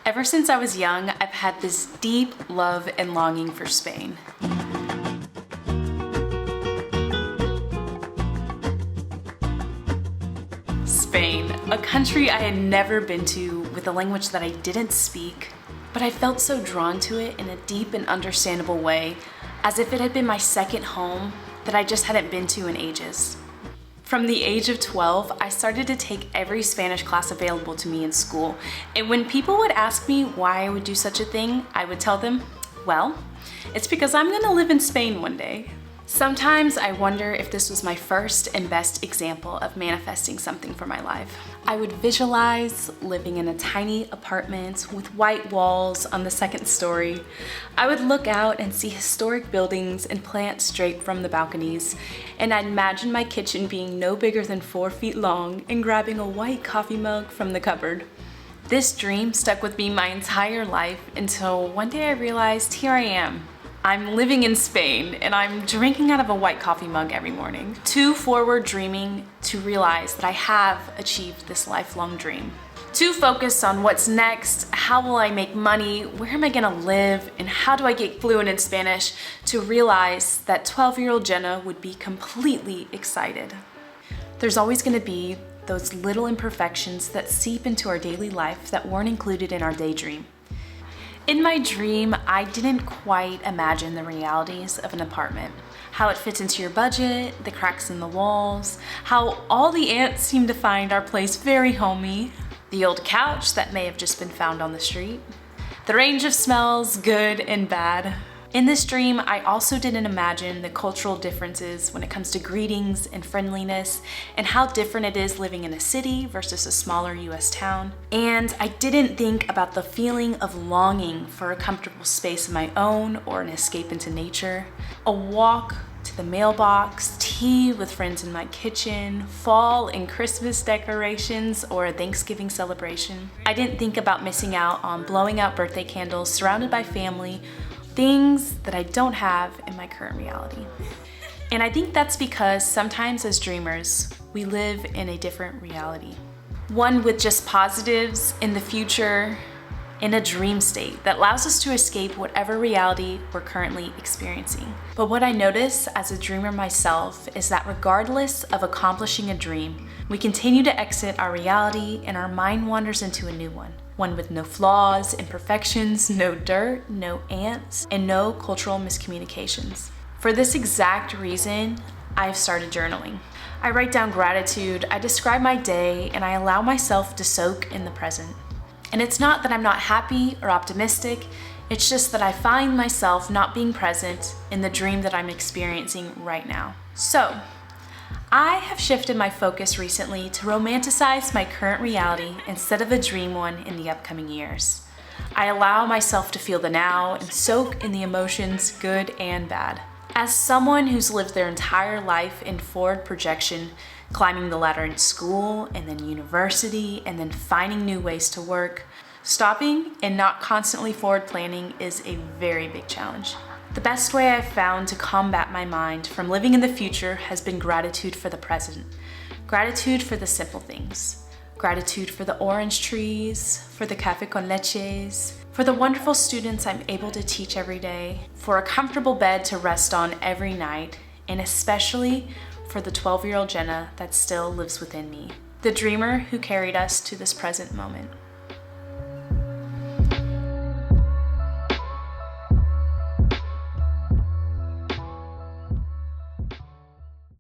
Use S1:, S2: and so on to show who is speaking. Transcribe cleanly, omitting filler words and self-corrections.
S1: Ever since I was young, I've had this deep love and longing for Spain. Spain, a country I had never been to with a language that I didn't speak, but I felt so drawn to it in a deep and understandable way, as if it had been my second home that I just hadn't been to in ages. From the age of 12, I started to take every Spanish class available to me in school, and when people would ask me why I would do such a thing, I would tell them, well, it's because I'm gonna live in Spain one day. Sometimes I wonder if this was my first and best example of manifesting something for my life. I would visualize living in a tiny apartment with white walls on the second story. I would look out and see historic buildings and plants draped from the balconies, and I'd imagine my kitchen being no bigger than 4 feet long and grabbing a white coffee mug from the cupboard. This dream stuck with me my entire life until one day I realized here I am. I'm living in Spain and I'm drinking out of a white coffee mug every morning. Too forward dreaming to realize that I have achieved this lifelong dream. Too focused on what's next, how will I make money, where am I gonna live, and how do I get fluent in Spanish to realize that 12-year-old Jenna would be completely excited. There's always gonna be those little imperfections that seep into our daily life that weren't included in our daydream. In my dream, I didn't quite imagine the realities of an apartment. How it fits into your budget, the cracks in the walls, how all the ants seem to find our place very homey, the old couch that may have just been found on the street, the range of smells, good and bad. In this dream, I also didn't imagine the cultural differences when it comes to greetings and friendliness and how different it is living in a city versus a smaller US town. And I didn't think about the feeling of longing for a comfortable space of my own or an escape into nature, a walk to the mailbox, tea with friends in my kitchen, fall and Christmas decorations, or a Thanksgiving celebration. I didn't think about missing out on blowing out birthday candles surrounded by family, things that I don't have in my current reality. And I think that's because sometimes as dreamers, we live in a different reality. One with just positives in the future, in a dream state that allows us to escape whatever reality we're currently experiencing. But what I notice as a dreamer myself is that regardless of accomplishing a dream, we continue to exit our reality and our mind wanders into a new one. One with no flaws, imperfections, no dirt, no ants, and no cultural miscommunications. For this exact reason, I've started journaling. I write down gratitude, I describe my day, and I allow myself to soak in the present. And it's not that I'm not happy or optimistic, it's just that I find myself not being present in the dream that I'm experiencing right now. So, I have shifted my focus recently to romanticize my current reality instead of a dream one in the upcoming years. I allow myself to feel the now and soak in the emotions, good and bad. As someone who's lived their entire life in forward projection, climbing the ladder in school and then university and then finding new ways to work, stopping and not constantly forward planning is a very big challenge. The best way I've found to combat my mind from living in the future has been gratitude for the present. Gratitude for the simple things. Gratitude for the orange trees, for the café con leches, for the wonderful students I'm able to teach every day, for a comfortable bed to rest on every night, and especially for the 12-year-old Jenna that still lives within me. The dreamer who carried us to this present moment.